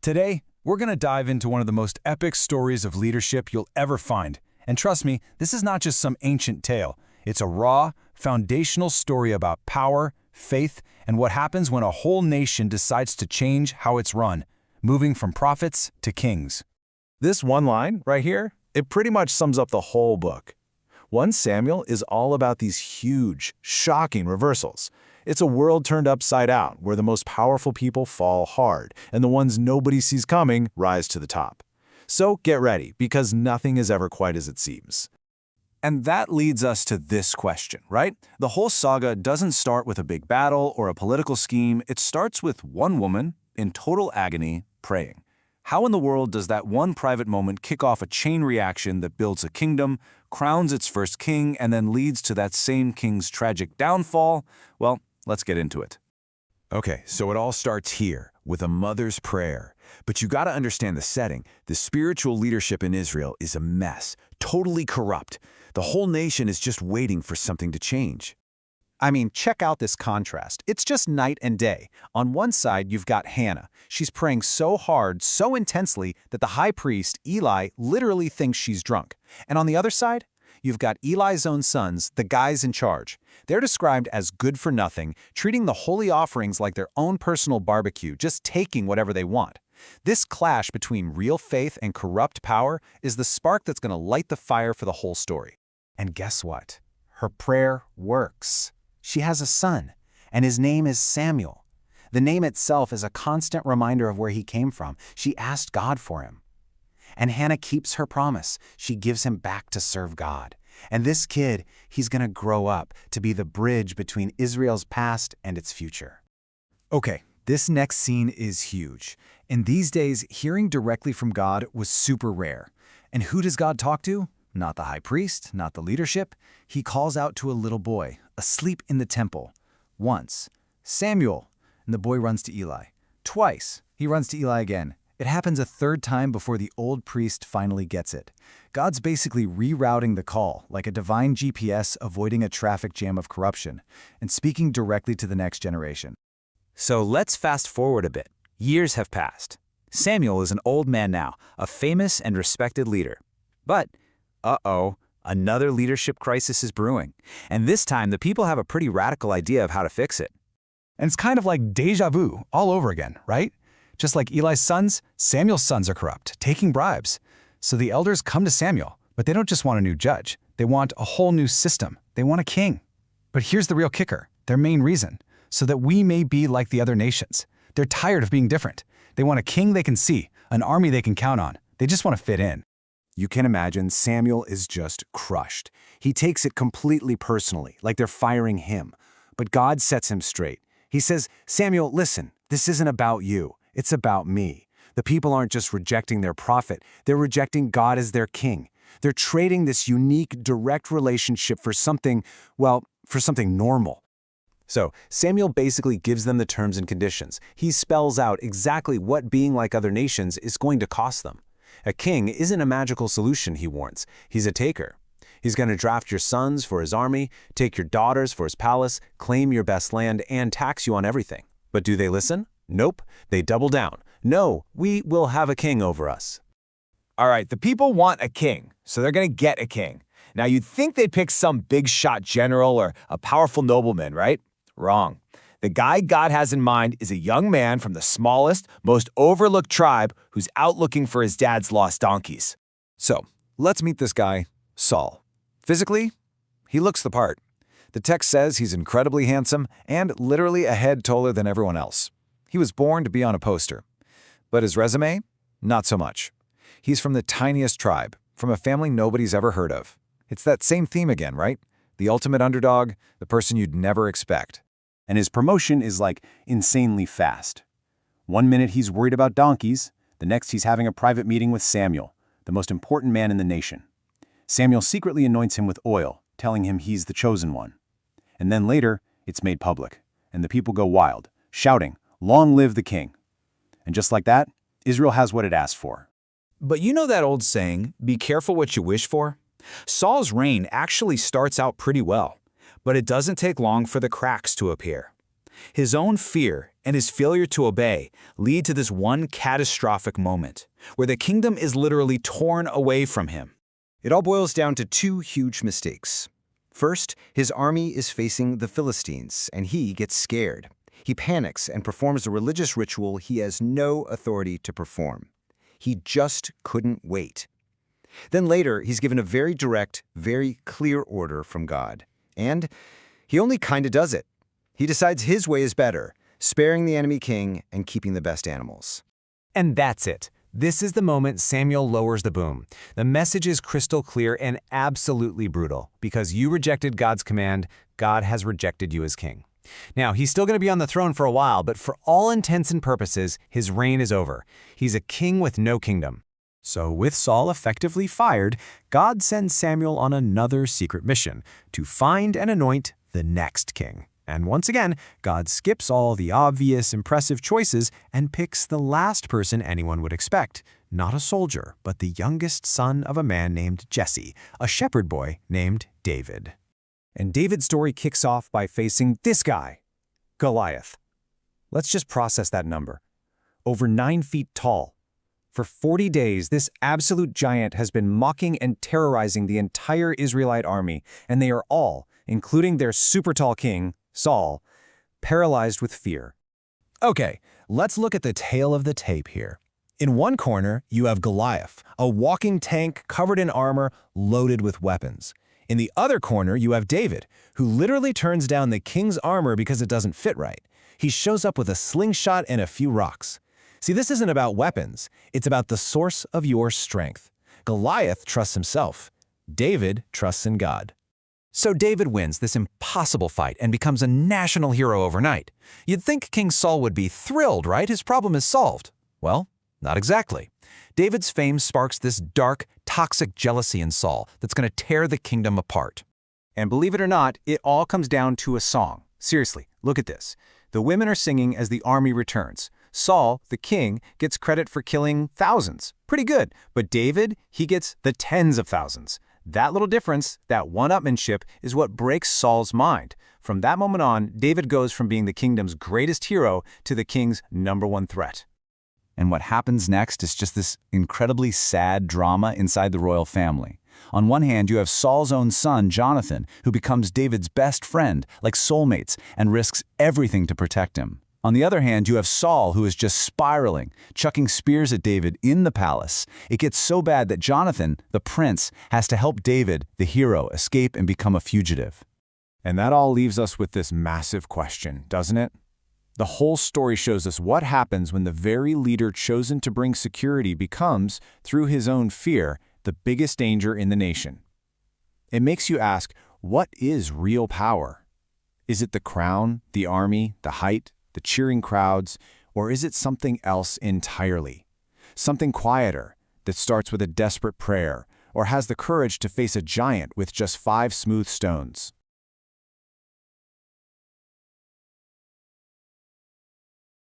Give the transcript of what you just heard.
Today, we're going to dive into one of the most epic stories of leadership you'll ever find. And trust me, this is not just some ancient tale. It's a raw, foundational story about power, faith, and what happens when a whole nation decides to change how it's run, moving from prophets to kings. This one line right here, it pretty much sums up the whole book. 1 Samuel is all about these huge, shocking reversals. It's a world turned upside down where the most powerful people fall hard and the ones nobody sees coming rise to the top. So get ready, because nothing is ever quite as it seems. And that leads us to this question, right? The whole saga doesn't start with a big battle or a political scheme. It starts with one woman in total agony praying. How in the world does that one private moment kick off a chain reaction that builds a kingdom, crowns its first king, and then leads to that same king's tragic downfall? Well, let's get into it. Okay, so it all starts here, with a mother's prayer. But you gotta understand the setting. The spiritual leadership in Israel is a mess, totally corrupt. The whole nation is just waiting for something to change. I mean, check out this contrast. It's just night and day. On one side, you've got Hannah. She's praying so hard, so intensely, that the high priest, Eli, literally thinks she's drunk. And on the other side, you've got Eli's own sons, the guys in charge. They're described as good for nothing, treating the holy offerings like their own personal barbecue, just taking whatever they want. This clash between real faith and corrupt power is the spark that's going to light the fire for the whole story. And guess what? Her prayer works. She has a son, and his name is Samuel. The name itself is a constant reminder of where he came from. She asked God for him. And Hannah keeps her promise. She gives him back to serve God. And this kid, he's going to grow up to be the bridge between Israel's past and its future. Okay, this next scene is huge. In these days, hearing directly from God was super rare. And who does God talk to? Not the high priest, not the leadership. He calls out to a little boy, asleep in the temple. Once, Samuel, and the boy runs to Eli. Twice, he runs to Eli again. It happens a third time before the old priest finally gets it. God's basically rerouting the call, like a divine GPS avoiding a traffic jam of corruption, and speaking directly to the next generation. So let's fast forward a bit. Years have passed. Samuel is an old man now, a famous and respected leader. But, another leadership crisis is brewing. And this time, the people have a pretty radical idea of how to fix it. And it's kind of like deja vu all over again, right? Just like Eli's sons, Samuel's sons are corrupt, taking bribes. So the elders come to Samuel, but they don't just want a new judge. They want a whole new system. They want a king. But here's the real kicker, their main reason, so that we may be like the other nations. They're tired of being different. They want a king they can see, an army they can count on. They just want to fit in. You can imagine Samuel is just crushed. He takes it completely personally, like they're firing him. But God sets him straight. He says, Samuel, listen, this isn't about you. It's about me. The people aren't just rejecting their prophet. They're rejecting God as their king. They're trading this unique, direct relationship for something, for something normal. So Samuel basically gives them the terms and conditions. He spells out exactly what being like other nations is going to cost them. A king isn't a magical solution, he warns. He's a taker. He's going to draft your sons for his army, take your daughters for his palace, claim your best land, and tax you on everything. But do they listen? Nope. They double down. No, we will have a king over us. All right, the people want a king, so they're going to get a king. Now, you'd think they'd pick some big shot general or a powerful nobleman, right? Wrong. The guy God has in mind is a young man from the smallest, most overlooked tribe who's out looking for his dad's lost donkeys. So, let's meet this guy, Saul. Physically, he looks the part. The text says he's incredibly handsome and literally a head taller than everyone else. He was born to be on a poster. But his resume? Not so much. He's from the tiniest tribe, from a family nobody's ever heard of. It's that same theme again, right? The ultimate underdog, the person you'd never expect. And his promotion is like insanely fast. One minute he's worried about donkeys, the next he's having a private meeting with Samuel, the most important man in the nation. Samuel secretly anoints him with oil, telling him he's the chosen one. And then later, it's made public, and the people go wild, shouting, "Long live the king." And just like that, Israel has what it asked for. But you know that old saying, be careful what you wish for? Saul's reign actually starts out pretty well, but it doesn't take long for the cracks to appear. His own fear and his failure to obey lead to this one catastrophic moment, where the kingdom is literally torn away from him. It all boils down to two huge mistakes. First, his army is facing the Philistines, and he gets scared. He panics and performs a religious ritual he has no authority to perform. He just couldn't wait. Then later, he's given a very direct, very clear order from God. And he only kinda does it. He decides his way is better, sparing the enemy king and keeping the best animals. And that's it. This is the moment Samuel lowers the boom. The message is crystal clear and absolutely brutal. Because you rejected God's command, God has rejected you as king. Now, he's still going to be on the throne for a while, but for all intents and purposes, his reign is over. He's a king with no kingdom. So with Saul effectively fired, God sends Samuel on another secret mission to find and anoint the next king. And once again, God skips all the obvious, impressive choices and picks the last person anyone would expect. Not a soldier, but the youngest son of a man named Jesse, a shepherd boy named David. And David's story kicks off by facing this guy, Goliath. Let's just process that number. Over 9 feet tall. For 40 days, this absolute giant has been mocking and terrorizing the entire Israelite army, and they are all, including their super tall king, Saul, paralyzed with fear. Okay, let's look at the tail of the tape here. In one corner, you have Goliath, a walking tank covered in armor, loaded with weapons. In the other corner, you have David, who literally turns down the king's armor because it doesn't fit right. He shows up with a slingshot and a few rocks. See, this isn't about weapons. It's about the source of your strength. Goliath trusts himself. David trusts in God. So David wins this impossible fight and becomes a national hero overnight. You'd think King Saul would be thrilled, right? His problem is solved. Well, not exactly. David's fame sparks this dark, toxic jealousy in Saul that's going to tear the kingdom apart. And believe it or not, it all comes down to a song. Seriously, look at this. The women are singing as the army returns. Saul, the king, gets credit for killing thousands. Pretty good. But David, he gets the tens of thousands. That little difference, that one-upmanship, is what breaks Saul's mind. From that moment on, David goes from being the kingdom's greatest hero to the king's #1 threat. And what happens next is just this incredibly sad drama inside the royal family. On one hand, you have Saul's own son, Jonathan, who becomes David's best friend, like soulmates, and risks everything to protect him. On the other hand, you have Saul, who is just spiraling, chucking spears at David in the palace. It gets so bad that Jonathan, the prince, has to help David, the hero, escape and become a fugitive. And that all leaves us with this massive question, doesn't it? The whole story shows us what happens when the very leader chosen to bring security becomes, through his own fear, the biggest danger in the nation. It makes you ask, what is real power? Is it the crown, the army, the height, the cheering crowds, or is it something else entirely? Something quieter, that starts with a desperate prayer, or has the courage to face a giant with just 5 smooth stones?